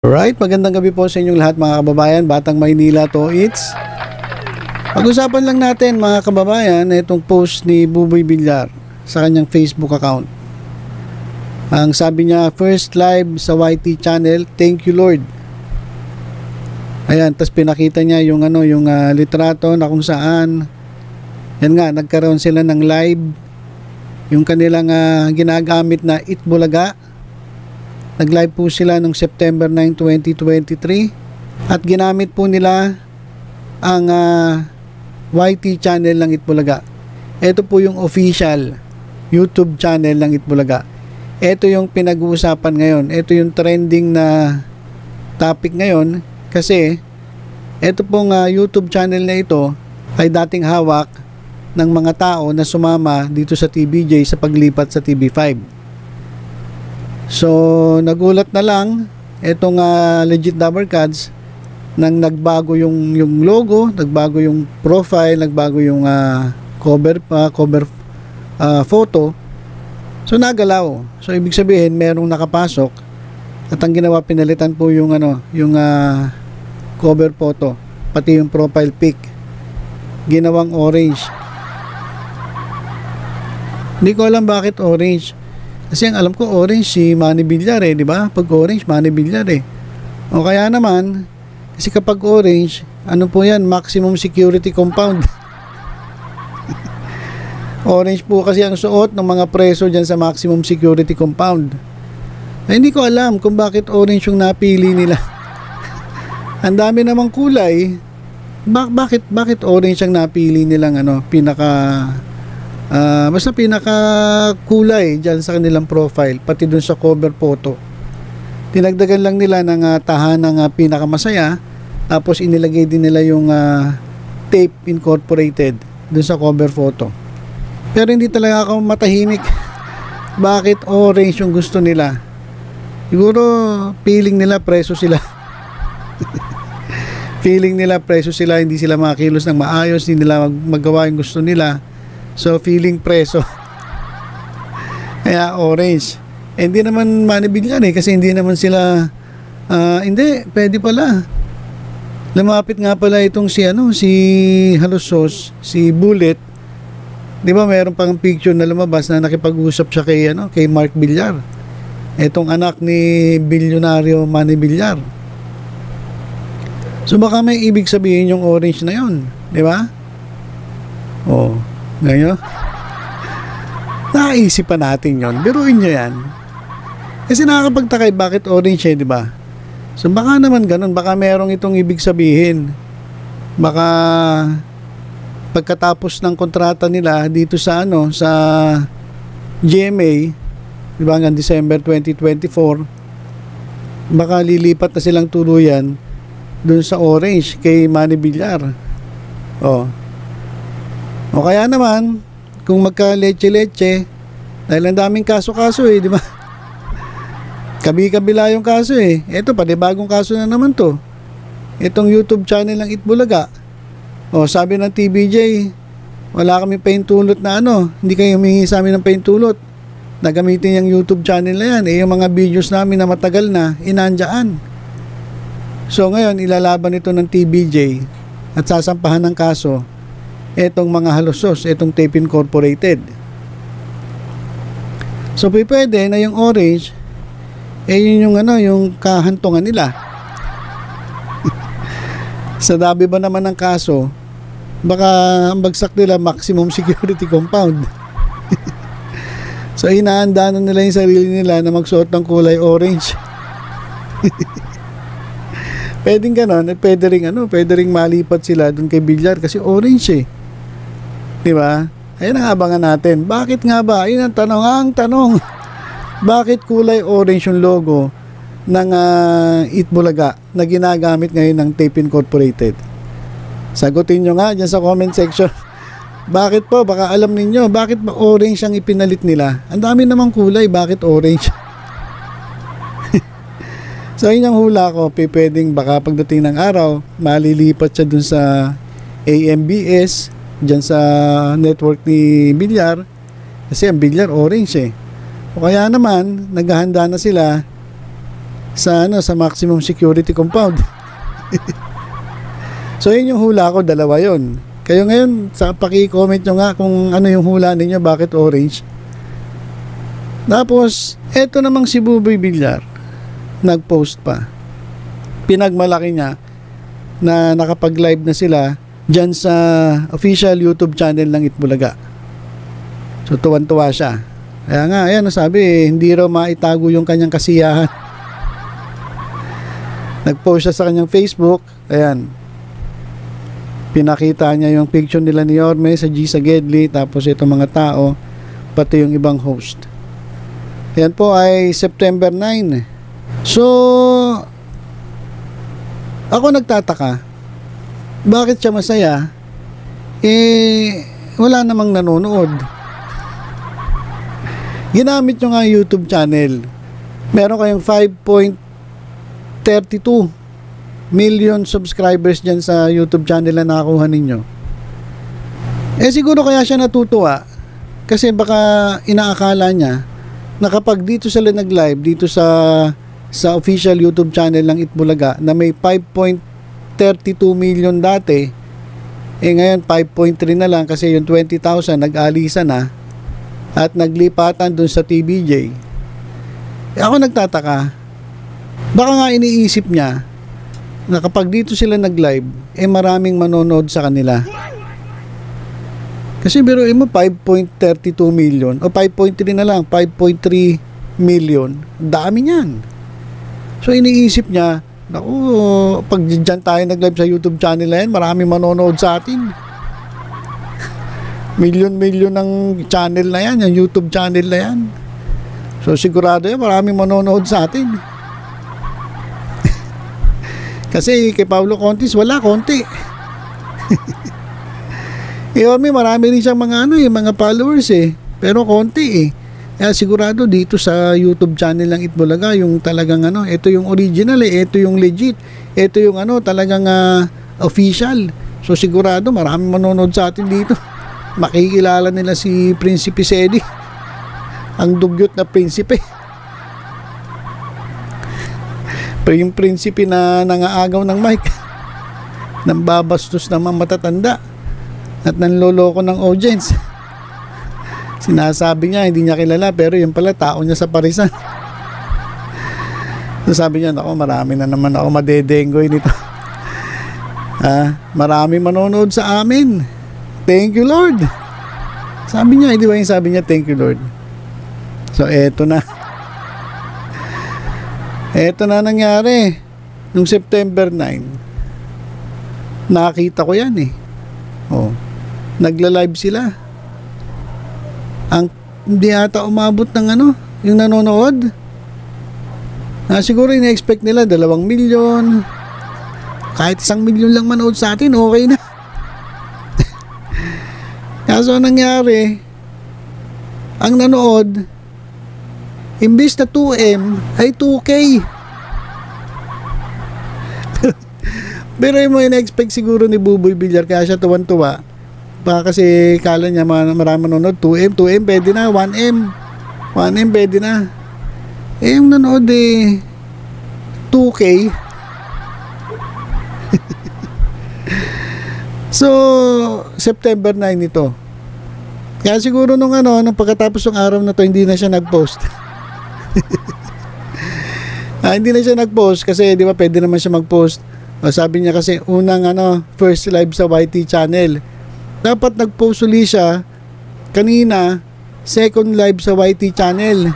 Alright, magandang gabi po sa inyong lahat mga kababayan. Batang Maynila to it's. Pag-usapan lang natin mga kababayan itong post ni Buboy Villar sa kanyang Facebook account. Ang sabi niya, first live sa YT channel, thank you Lord. Ayan, tas pinakita niya yung litrato na kung saan yan nga, nagkaroon sila ng live yung kanilang ginagamit na Itbulaga. Nag-live po sila noong September 9, 2023 at ginamit po nila ang YT channel ng Itbulaga. Ito po yung official YouTube channel ng Itbulaga. Ito yung pinag-uusapan ngayon. Ito yung trending na topic ngayon kasi ito pong YouTube channel na ito ay dating hawak ng mga tao na sumama dito sa TVJ sa paglipat sa TV5. So, nagulat na lang itong Legit Dabarkads nang nagbago yung logo, nagbago yung profile, nagbago yung cover photo. So, nagalaw. So, ibig sabihin, merong nakapasok at ang ginawa, pinalitan po yung cover photo, pati yung profile pic. Ginawang orange. Hindi ko alam bakit orange. Kasi ang alam ko orange si Manny Villar di ba? Pag orange, Manny Villar O kaya naman, kasi kapag orange, ano po yan? Maximum security compound. Orange po kasi ang suot ng mga preso dyan sa maximum security compound. Ay, hindi ko alam kung bakit orange yung napili nila. Ang dami namang kulay. Bakit orange ang napili nilang basta pinaka kulay dyan sa kanilang profile, pati dun sa cover photo. Tinagdagan lang nila ng tahanang pinakamasaya, tapos inilagay din nila yung tape incorporated dun sa cover photo. Pero hindi talaga ako matahimik. Bakit orange yung gusto nila? Siguro feeling nila preso sila. Feeling nila preso sila, hindi sila makakilos ng maayos, hindi nila magawa yung gusto nila. So, feeling preso. Kaya, orange. Hindi naman Manny Villar kasi hindi naman sila, hindi, pwede pala. Lumapit nga pala itong si Halusos, si Bullet. Di ba, mayroon pang picture na lumabas na nakipag-usap siya kay Mark Villar. Itong anak ni bilyonaryo Manny Villar. So, baka may ibig sabihin yung orange na yon, di ba? Oh. Ngayon, naisipan natin yon. Biruin nyo yan. Kasi nakakapagtakay bakit orange di ba? So baka naman ganun, baka merong itong ibig sabihin. Baka pagkatapos ng kontrata nila dito sa sa GMA, di ba, hanggang December 2024, baka lilipat na silang tuluyan dun sa orange kay Manny Villar. O kaya naman, kung magka-leche-leche, dahil ang daming kaso-kaso di ba? Kabi-kabila yung kaso Ito, bagong kaso na naman to. Itong YouTube channel ng Itbulaga. Sabi ng TVJ, wala kami paintulot na hindi kayo humingi sa amin ng paintulot. Nagamitin yung YouTube channel na yan. Yung mga videos namin na matagal na, inandyan. So ngayon, ilalaban ito ng TVJ at sasampahan ng kaso etong mga Halusos, etong tape incorporated. So pwede na yung orange yun yung kahantungan nila. Sa dabi ba naman ng kaso, baka ang bagsak nila maximum security compound. So inaanda na nila yung sarili nila na magsuot ng kulay orange. Pwedeng ganon at pwede ring malipat sila dun kay Villar kasi orange diba? Ayun ang abangan natin. Bakit nga ba? Ayun ang tanong. Bakit kulay orange yung logo ng Itbulaga na ginagamit ngayon ng tape incorporated? Sagutin nyo nga dyan sa comment section. Bakit po? Baka alam ninyo. Bakit ba orange ang ipinalit nila? Ang dami namang kulay. Bakit orange? So yun ang hula ko. Pwedeng baka pagdating ng araw, malilipat siya dun sa AMBS dyan sa network ni Villar kasi ang Villar orange O kaya naman, naghahanda na sila sa maximum security compound. So yun yung hula ko, dalawa yun. Kayo ngayon, paki-comment nyo nga kung ano yung hula ninyo, bakit orange. Tapos, eto namang si Buboy Villar, nag-post pa. Pinagmalaki niya na nakapag-live na sila dyan sa official YouTube channel ng Itbulaga. So, tuwan-tuwa siya. Kaya nga, ayan, sabi, hindi raw maitago yung kanyang kasiyahan. Nag-post siya sa kanyang Facebook, ayan. Pinakita niya yung picture nila ni Yorme sa G sa Gedli, tapos itong mga tao, pati yung ibang host. Yan po ay September 9. So, ako nagtataka, bakit siya masaya? Wala namang nanonood. Ginamit nyo nga YouTube channel. Meron kayong 5.32 million subscribers dyan sa YouTube channel na nakakuha ninyo. Siguro kaya siya natutuwa kasi baka inaakala niya na kapag dito sila nag-live dito sa official YouTube channel ng Itbulaga na may 5.32 million dati, ngayon 5.3 na lang kasi yung 20,000 nag-alisa na at naglipatan dun sa TBJ. Ako nagtataka, baka nga iniisip niya na kapag dito sila nag-live, maraming manonood sa kanila. Kasi biruin mo 5.32 million o 5.3 na lang, 5.3 million. Dami niyan. So iniisip niya, naku, pag dyan tayo nag-live sa YouTube channel na yan, maraming manonood sa atin. Million ng channel na yan, yung YouTube channel na yan. So sigurado yan, maraming manonood sa atin. Kasi kay Paulo Contis, wala, konti. Yorme, marami rin siyang mga mga followers pero konti Kaya sigurado dito sa YouTube channel ng Itbulaga, yung talagang ito yung original ito yung legit, ito yung talagang official. So sigurado marami manonood sa atin dito. Makikilala nila si Prinsipe Sedi, ang dugyot na prinsipe. Pero yung prinsipe na nangaagaw ng mic, nang babastos ng mga matatanda at nanloloko ng audience. Sinasabi niya hindi niya kilala pero yung pala tao niya sa parisan. So sabi niya, nako, marami na naman ako madedenggoy nito. Marami manonood sa amin. Thank you, Lord. Sabi niya, di ba yung sabi niya, thank you, Lord. So eto na. Eto na nangyari nung September 9. Nakita ko yan nagla-live sila. Hindi ata umabot ng yung nanonood. Siguro ina-expect nila 2 milyon. Kahit 1 milyon lang manood sa atin, okay na. Kaso nangyari, ang nanood, imbis na 2M, ay 2K. Pero yung ina-expect siguro ni Buboy Villar, kaya siya tuwan-tuwa. Baka kasi kala niya marami manonood, 2M pwede na, 1M pwede na. Yung nanood 2K. So September 9 ito. Kaya siguro nung pagkatapos ng araw na to, hindi na siya nag-post. Hindi na siya nag-post kasi di ba pwede naman siya mag-post. Sabi niya kasi unang first live sa YT channel. Dapat nag-post uli siya kanina, second live sa YT channel.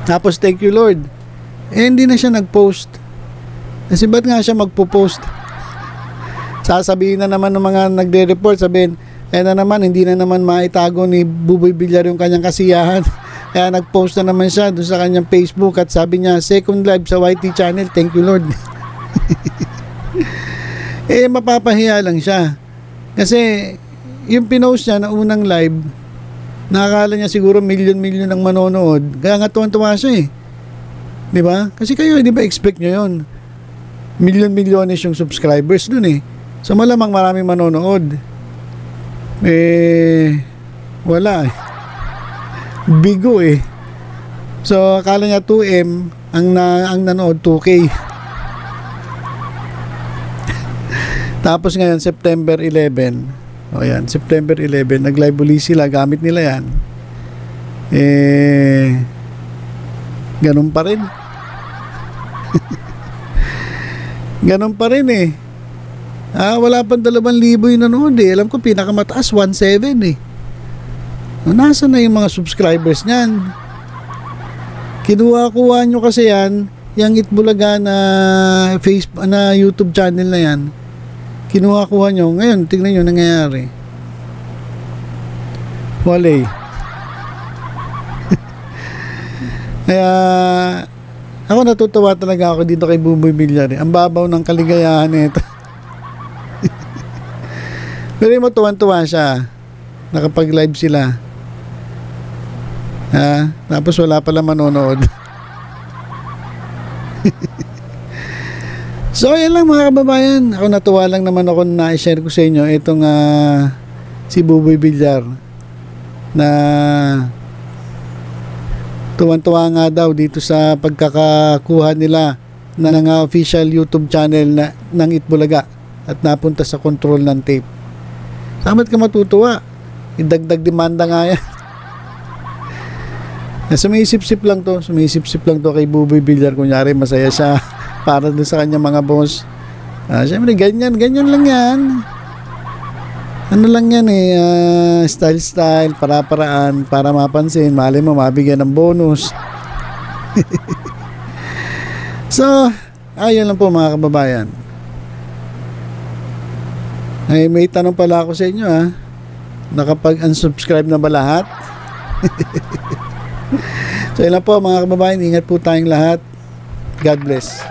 Tapos thank you, Lord. Hindi na siya nag-post. Kasi ba't nga siya magpo-post? Sasabihin na naman ng mga nagre-report, sabihin, na naman, hindi na naman maitago ni Buboy Villar yung kanyang kasiyahan. Kaya nag-post na naman siya doon sa kanyang Facebook at sabi niya, second live sa YT channel, thank you, Lord. Mapapahiya lang siya. Kasi yung pinost niya na unang live, nakakala niya siguro milyon ang manonood. Kaya nga tuwan-tuwa siya di ba? Kasi kayo, di ba expect nyo yun? Milyon-milyones yung subscribers dun So malamang maraming manonood. Wala Bigo So akala niya 2M ang nanood 2K. Tapos ngayon September 11. O yan, September 11 nag-live uli sila, gamit nila yan. Ganun pa rin. Ganun pa rin eh. Wala pang 2,000 yung nanood eh. Alam ko pinakamataas 1,700 eh. Nasa na yung mga subscribers niyan? Kinuha-kuha nyo kasi yan, yung Itbulaga na Facebook, na YouTube channel na yan. Kinuha-kuha nyo. Ngayon, tingnan nyo nangyayari. Wala. Kaya ako natutuwa talaga ako dito kay Buboy Villar. Ang babaw ng kaligayahan nito. Pero matuwan-tuwa siya. Nakapag-live sila. Tapos wala pala manonood. So ayan lang mga kababayan. Ako natuwa lang naman ako na i-share ko sa inyo itong si Buboy Villar na tuwan-tuwa nga daw dito sa pagkakakuha nila ng official YouTube channel ng Itbulaga at napunta sa control ng tape. Samat ka matutuwa. Idagdag demanda nga yan. Sumisip-sip lang to kay Buboy Villar. Kunyari masaya siya para doon sa kanya mga boss. Siyempre ganyan lang yan. Ano lang yan style, para-paraan, para mapansin, mali mo mabigyan ng bonus. So ayun lang po mga kababayan. May tanong pala ako sa inyo nakapag-unsubscribe na ba lahat? So yun lang po mga kababayan, ingat po tayong lahat. God bless.